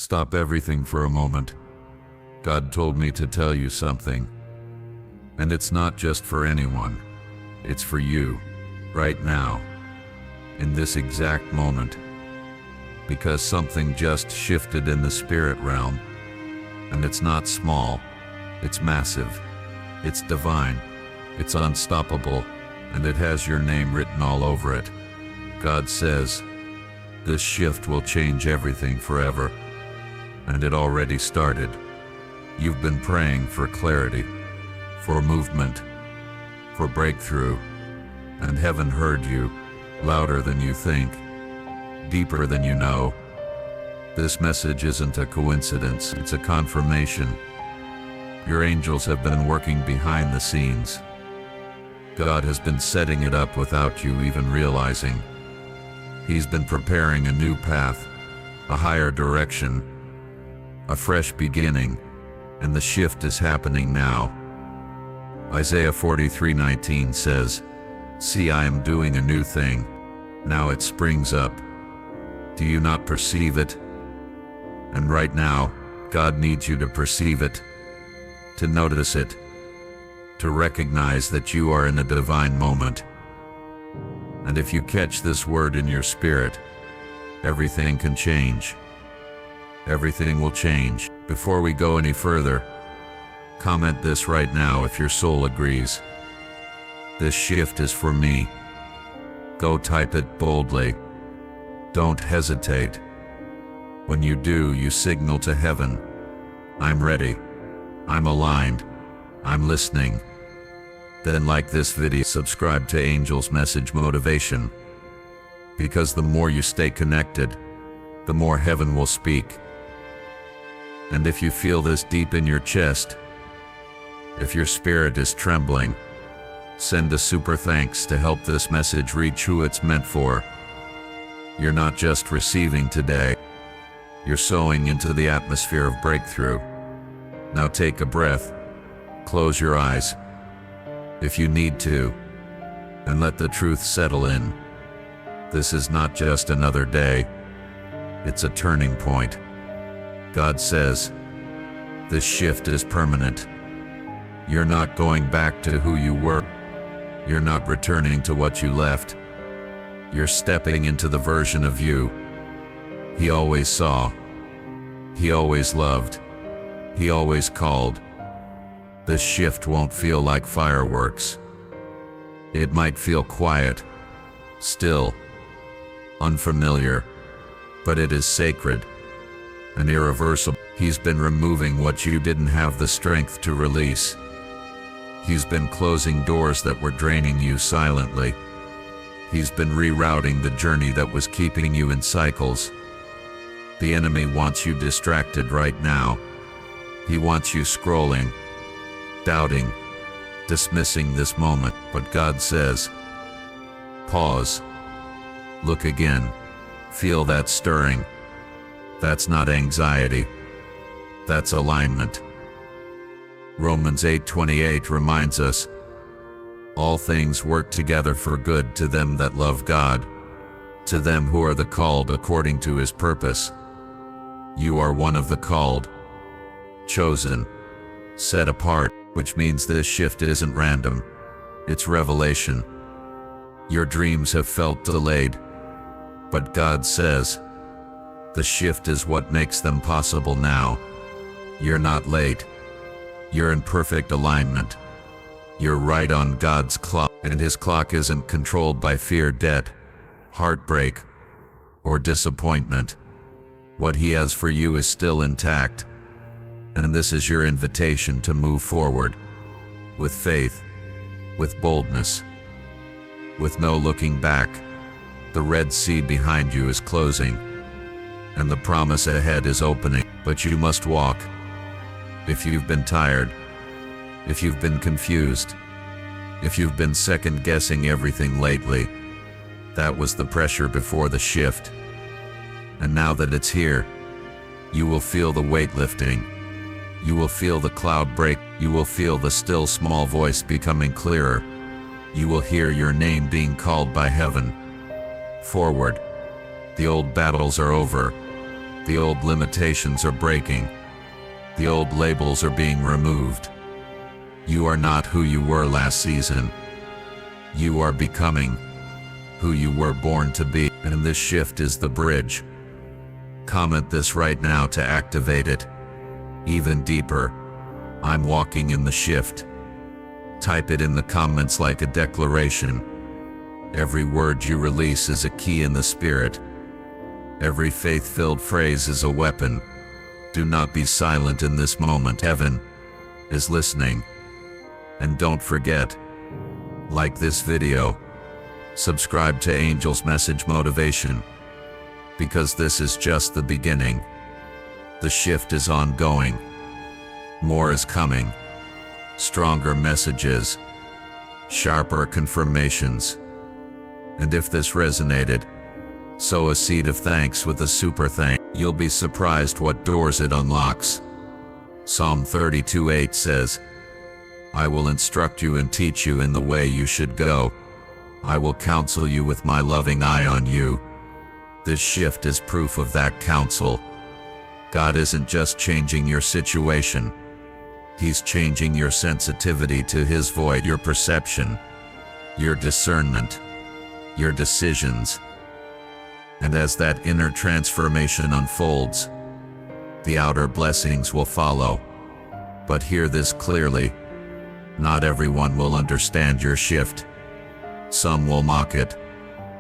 Stop everything for a moment. God told me to tell you something. And it's not just for anyone. It's for you, right now, in this exact moment. Because something just shifted in the spirit realm. And it's not small, it's massive, it's divine, it's unstoppable, and it has your name written all over it. God says, this shift will change everything forever. And it already started. You've been praying for clarity, for movement, for breakthrough, and heaven heard you, louder than you think, deeper than you know. This message isn't a coincidence, it's a confirmation. Your angels have been working behind the scenes. God has been setting it up without you even realizing. He's been preparing a new path, a higher direction, a fresh beginning, and the shift is happening now. Isaiah 43:19 says, "See, I am doing a new thing. Now it springs up. Do you not perceive it?" And right now, God needs you to perceive it, to notice it, to recognize that you are in a divine moment. And if you catch this word in your spirit, everything can change. Everything will change. Before we go any further, comment this right now if your soul agrees. This shift is for me. Go type it boldly. Don't hesitate. When you do, you signal to heaven, I'm ready. I'm aligned. I'm listening. Then like this video, subscribe to Angel's Message Motivation. Because the more you stay connected, the more heaven will speak. And if you feel this deep in your chest, if your spirit is trembling, send a super thanks to help this message reach who it's meant for. You're not just receiving today, you're sowing into the atmosphere of breakthrough. Now take a breath, close your eyes, if you need to, and let the truth settle in. This is not just another day, it's a turning point. God says, this shift is permanent. You're not going back to who you were. You're not returning to what you left. You're stepping into the version of you He always saw. He always loved. He always called. This shift won't feel like fireworks. It might feel quiet, still, unfamiliar, but it is sacred and irreversible. He's been removing what you didn't have the strength to release. He's been closing doors that were draining you silently. He's been rerouting the journey that was keeping you in cycles. The enemy wants you distracted right now. He wants you scrolling, doubting, dismissing this moment. But God says, pause, look again, feel that stirring. That's not anxiety, that's alignment. Romans 8:28 reminds us, all things work together for good to them that love God, to them who are the called according to His purpose. You are one of the called, chosen, set apart, which means this shift isn't random, it's revelation. Your dreams have felt delayed, but God says, the shift is what makes them possible now. You're not late. You're in perfect alignment. You're right on God's clock, and His clock isn't controlled by fear, debt, heartbreak, or disappointment. What He has for you is still intact, and this is your invitation to move forward with faith, with boldness, with no looking back. The Red Sea behind you is closing, and the promise ahead is opening, but you must walk. If you've been tired, if you've been confused, if you've been second-guessing everything lately, that was the pressure before the shift. And now that it's here, you will feel the weight lifting. You will feel the cloud break. You will feel the still small voice becoming clearer. You will hear your name being called by heaven. Forward. The old battles are over. The old limitations are breaking. The old labels are being removed. You are not who you were last season. You are becoming who you were born to be, and this shift is the bridge. Comment this right now to activate it. Even deeper, I'm walking in the shift. Type it in the comments like a declaration. Every word you release is a key in the spirit. Every faith-filled phrase is a weapon. Do not be silent in this moment. Heaven is listening. And don't forget, like this video, subscribe to Angel's Message Motivation, because this is just the beginning. The shift is ongoing. More is coming. Stronger messages, sharper confirmations. And if this resonated, sow a seed of thanks with a super thank. You'll be surprised what doors it unlocks. Psalm 32:8 says, I will instruct you and teach you in the way you should go. I will counsel you with my loving eye on you. This shift is proof of that counsel. God isn't just changing your situation. He's changing your sensitivity to His voice, your perception, your discernment, your decisions. And as that inner transformation unfolds, the outer blessings will follow. But hear this clearly. Not everyone will understand your shift. Some will mock it.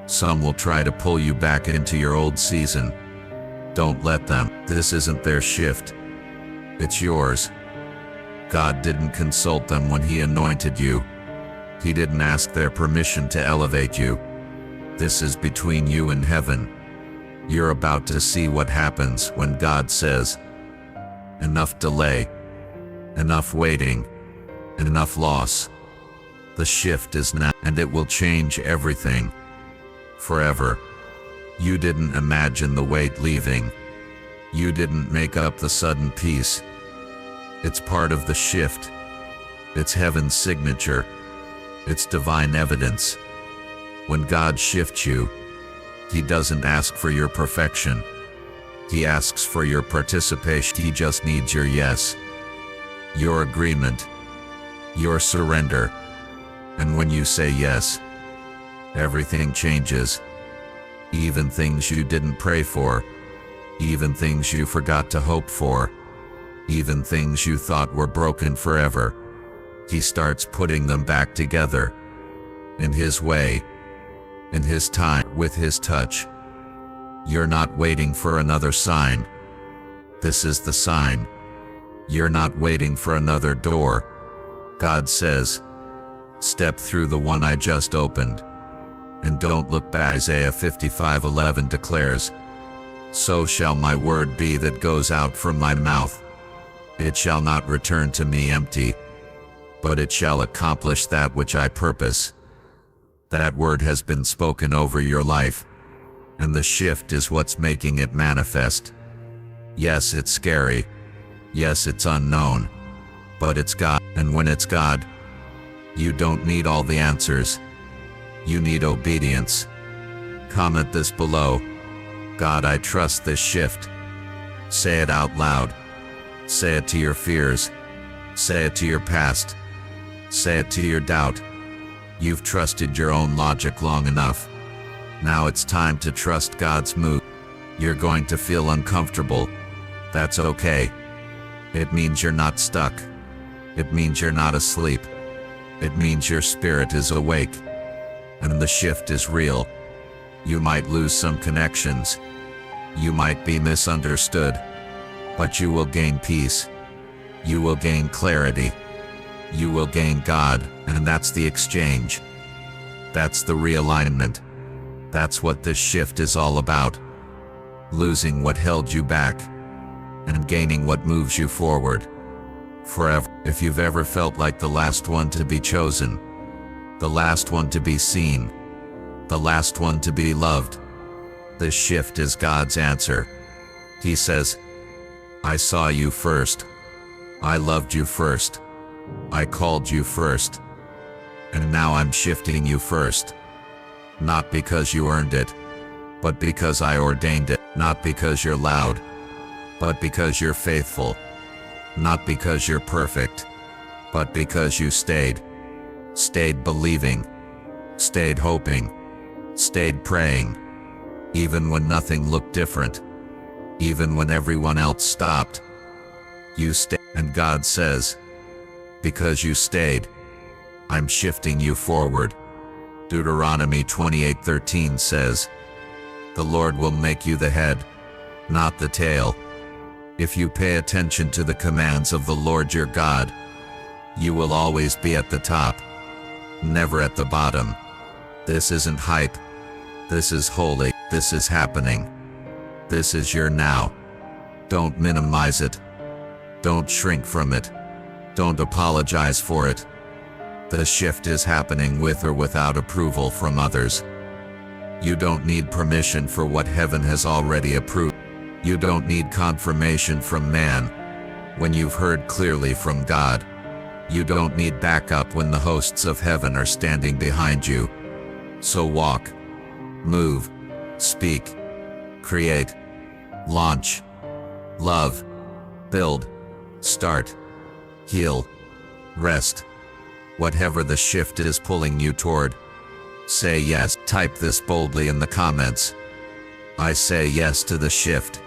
Some will try to pull you back into your old season. Don't let them. This isn't their shift. It's yours. God didn't consult them when He anointed you. He didn't ask their permission to elevate you. This is between you and heaven. You're about to see what happens when God says, enough delay, enough waiting, enough loss. The shift is now, and it will change everything. Forever. You didn't imagine the weight leaving. You didn't make up the sudden peace. It's part of the shift. It's heaven's signature. It's divine evidence. When God shifts you, He doesn't ask for your perfection. He asks for your participation. He just needs your yes, your agreement, your surrender. And when you say yes, everything changes. Even things you didn't pray for, even things you forgot to hope for, even things you thought were broken forever. He starts putting them back together. In His way, in His time, with His touch. You're not waiting for another sign. This is the sign. You're not waiting for another door. God says, step through the one I just opened. And don't look back. Isaiah 55:11 declares, so shall my word be that goes out from my mouth. It shall not return to me empty, but it shall accomplish that which I purpose. That word has been spoken over your life, and the shift is what's making it manifest. Yes, it's scary. Yes, it's unknown. But it's God, and when it's God, you don't need all the answers. You need obedience. Comment this below. God, I trust this shift. Say it out loud. Say it to your fears. Say it to your past. Say it to your doubt. You've trusted your own logic long enough. Now it's time to trust God's move. You're going to feel uncomfortable. That's okay. It means you're not stuck. It means you're not asleep. It means your spirit is awake. And the shift is real. You might lose some connections. You might be misunderstood. But you will gain peace. You will gain clarity. You will gain God, and that's the exchange. That's the realignment. That's what this shift is all about. Losing what held you back, and gaining what moves you forward. Forever. If you've ever felt like the last one to be chosen, the last one to be seen, the last one to be loved, this shift is God's answer. He says, I saw you first. I loved you first. I called you first. And now I'm shifting you first. Not because you earned it, but because I ordained it. Not because you're loud, but because you're faithful. Not because you're perfect, but because you stayed. Stayed believing, stayed hoping, stayed praying, even when nothing looked different, even when everyone else stopped. You stayed, and God says, because you stayed, I'm shifting you forward. Deuteronomy 28:13 says, the Lord will make you the head, not the tail. If you pay attention to the commands of the Lord your God, you will always be at the top, never at the bottom. This isn't hype. This is holy. This is happening. This is your now. Don't minimize it. Don't shrink from it. Don't apologize for it. The shift is happening with or without approval from others. You don't need permission for what heaven has already approved. You don't need confirmation from man when you've heard clearly from God. You don't need backup when the hosts of heaven are standing behind you. So walk, move, speak, create, launch, love, build, start, heal, rest. Whatever the shift is pulling you toward, say yes. Type this boldly in the comments. I say yes to the shift.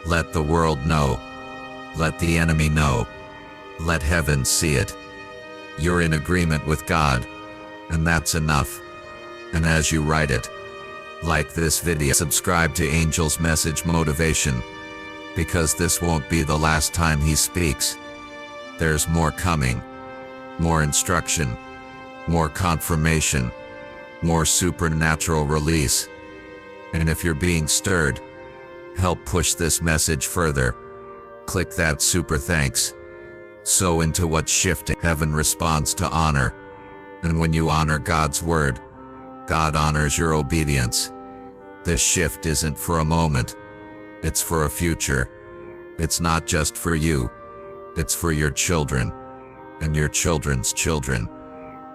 Let the world know. Let the enemy know. Let heaven see it. You're in agreement with God, and that's enough. And as you write it, like this video, subscribe to Angel's Message Motivation, because this won't be the last time he speaks. There's more coming, more instruction, more confirmation, more supernatural release. And if you're being stirred, help push this message further. Click that super thanks. Sow into what's shifting. Heaven responds to honor. And when you honor God's word, God honors your obedience. This shift isn't for a moment. It's for a future. It's not just for you. It's for your children, and your children's children,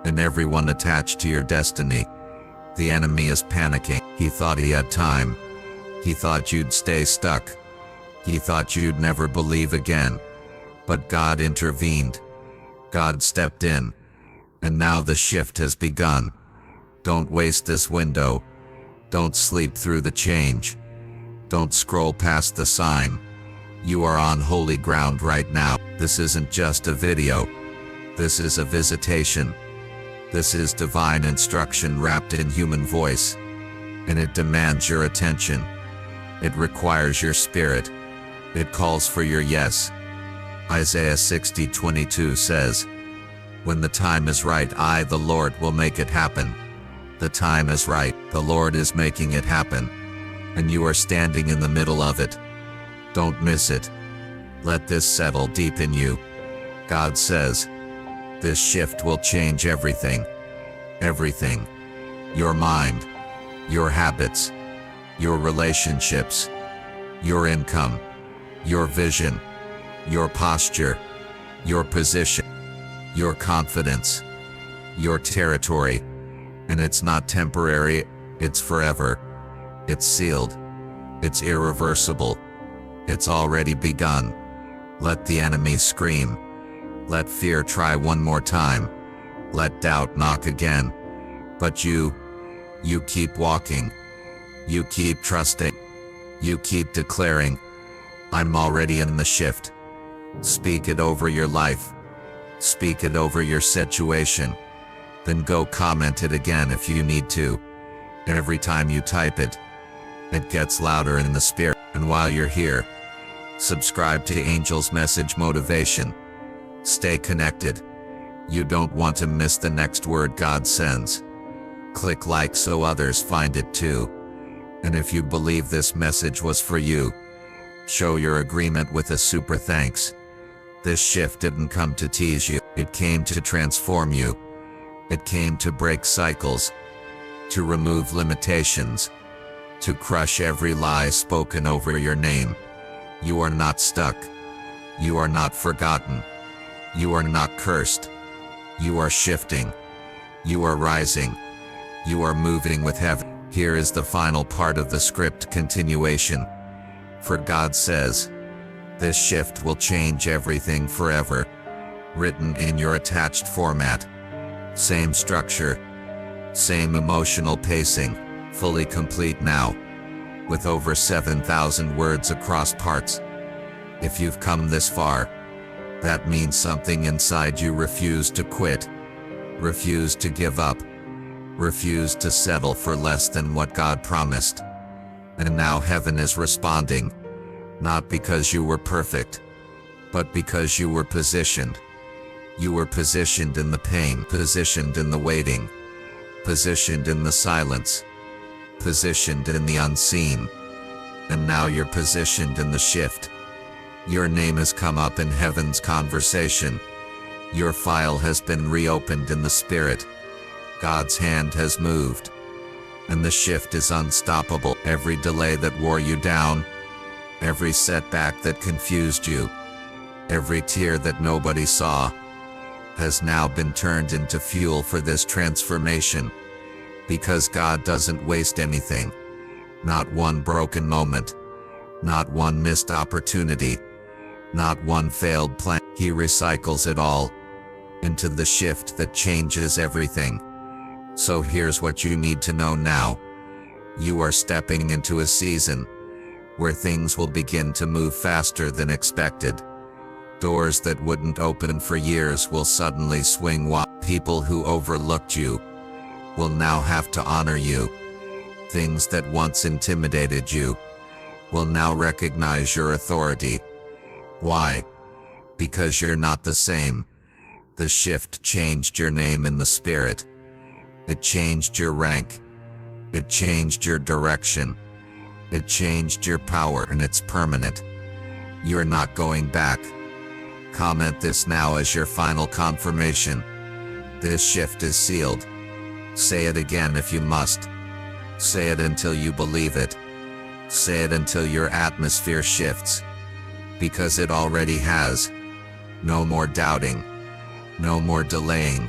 and everyone attached to your destiny. The enemy is panicking. He thought he had time. He thought you'd stay stuck. He thought you'd never believe again. But God intervened. God stepped in. And now the shift has begun. Don't waste this window. Don't sleep through the change. Don't scroll past the sign. You are on holy ground right now. This isn't just a video. This is a visitation. This is divine instruction wrapped in human voice. And it demands your attention. It requires your spirit. It calls for your yes. Isaiah 60:22 says, when the time is right, I, the Lord, will make it happen. The time is right. The Lord is making it happen. And you are standing in the middle of it. Don't miss it. Let this settle deep in you. God says, this shift will change everything. Everything. Your mind, your habits, your relationships, your income, your vision, your posture, your position, your confidence, your territory. And it's not temporary, it's forever. It's sealed. It's irreversible. It's already begun. Let the enemy scream. Let fear try one more time. Let doubt knock again. But you keep walking. You keep trusting. You keep declaring, I'm already in the shift. Speak it over your life. Speak it over your situation. Then go comment it again if you need to. Every time you type it, it gets louder in the spirit. And while you're here, subscribe to Angel's Message Motivation. Stay connected. You don't want to miss the next word God sends. Click like so others find it too. And if you believe this message was for you, show your agreement with a super thanks. This shift didn't come to tease you. It came to transform you. It came to break cycles, to remove limitations, to crush every lie spoken over your name. You are not stuck. You are not forgotten. You are not cursed. You are shifting. You are rising. You are moving with heaven. Here is the final part of the script continuation. For God says, This shift will change everything forever. Written in your attached format. Same structure. Same emotional pacing. Fully complete now. With over 7,000 words across parts. If you've come this far, that means something inside you refused to quit. Refused to give up. Refused to settle for less than what God promised. And now heaven is responding. Not because you were perfect, but because you were positioned. You were positioned in the pain, positioned in the waiting, positioned in the silence, positioned in the unseen. And now you're positioned in the shift. Your name has come up in heaven's conversation. Your file has been reopened in the spirit. God's hand has moved. And the shift is unstoppable. Every delay that wore you down, every setback that confused you, every tear that nobody saw, has now been turned into fuel for this transformation. Because God doesn't waste anything. Not one broken moment. Not one missed opportunity. Not one failed plan. He recycles it all into the shift that changes everything. So here's what you need to know now. You are stepping into a season where things will begin to move faster than expected. Doors that wouldn't open for years will suddenly swing wide. People who overlooked you will now have to honor you. Things that once intimidated you will now recognize your authority. Why? Because you're not the same. The shift changed your name in the spirit. It changed your rank. It changed your direction. It changed your power, and it's permanent. You're not going back. Comment this now as your final confirmation. This shift is sealed. Say it again if you must. Say it until you believe it. Say it until your atmosphere shifts. Because it already has. No more doubting. No more delaying.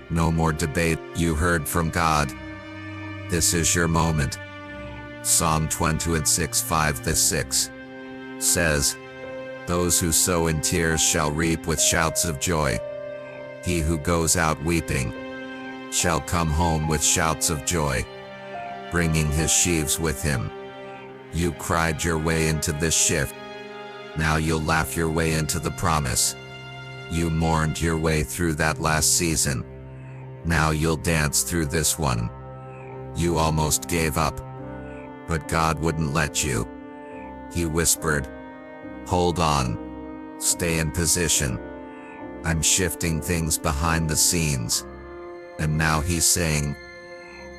No more debate. You heard from God. This is your moment. Psalm 26:5-6 says, "Those who sow in tears shall reap with shouts of joy. He who goes out weeping shall come home with shouts of joy, bringing his sheaves with him." You cried your way into this shift. Now you'll laugh your way into the promise. You mourned your way through that last season. Now you'll dance through this one. You almost gave up, but God wouldn't let you. He whispered, "Hold on. Stay in position. I'm shifting things behind the scenes." And now he's saying,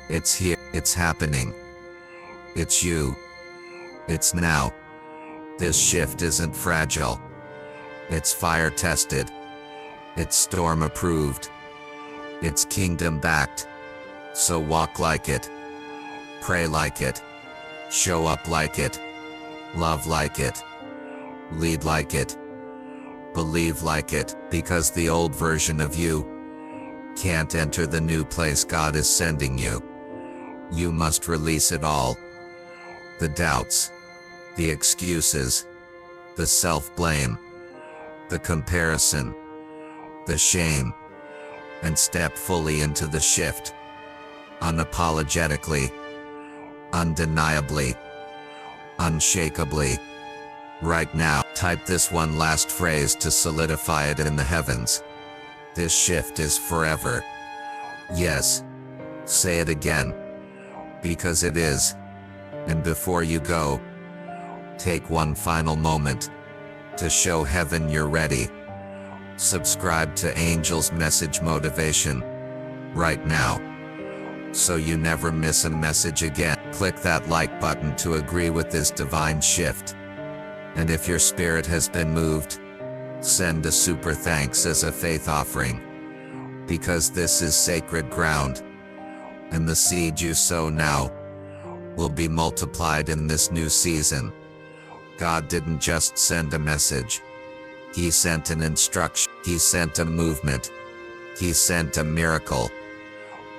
"It's here. It's happening. It's you. It's now." This shift isn't fragile. It's fire tested. It's storm approved. It's kingdom backed. So walk like it. Pray like it. Show up like it. Love like it. Lead like it. Believe like it, because the old version of you can't enter the new place God is sending you. You must release it all. The doubts, the excuses, the self-blame, the comparison, the shame, and step fully into the shift. Unapologetically, undeniably, unshakably. Right now, type this one last phrase to solidify it in the heavens. This shift is forever. Yes. Say it again. Because it is. And before you go, take one final moment to show heaven you're ready. Subscribe to Angel's Message Motivation right now, so you never miss a message again. Click that like button to agree with this divine shift. And if your spirit has been moved, send a super thanks as a faith offering. Because this is sacred ground, and the seed you sow now will be multiplied in this new season. God didn't just send a message. He sent an instruction. He sent a movement. He sent a miracle.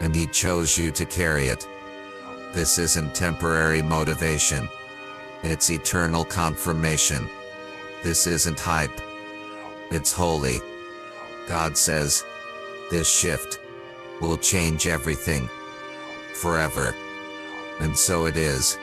And he chose you to carry it. This isn't temporary motivation. It's eternal confirmation. This isn't hype. It's holy. God says, this shift will change everything. Forever. And so it is.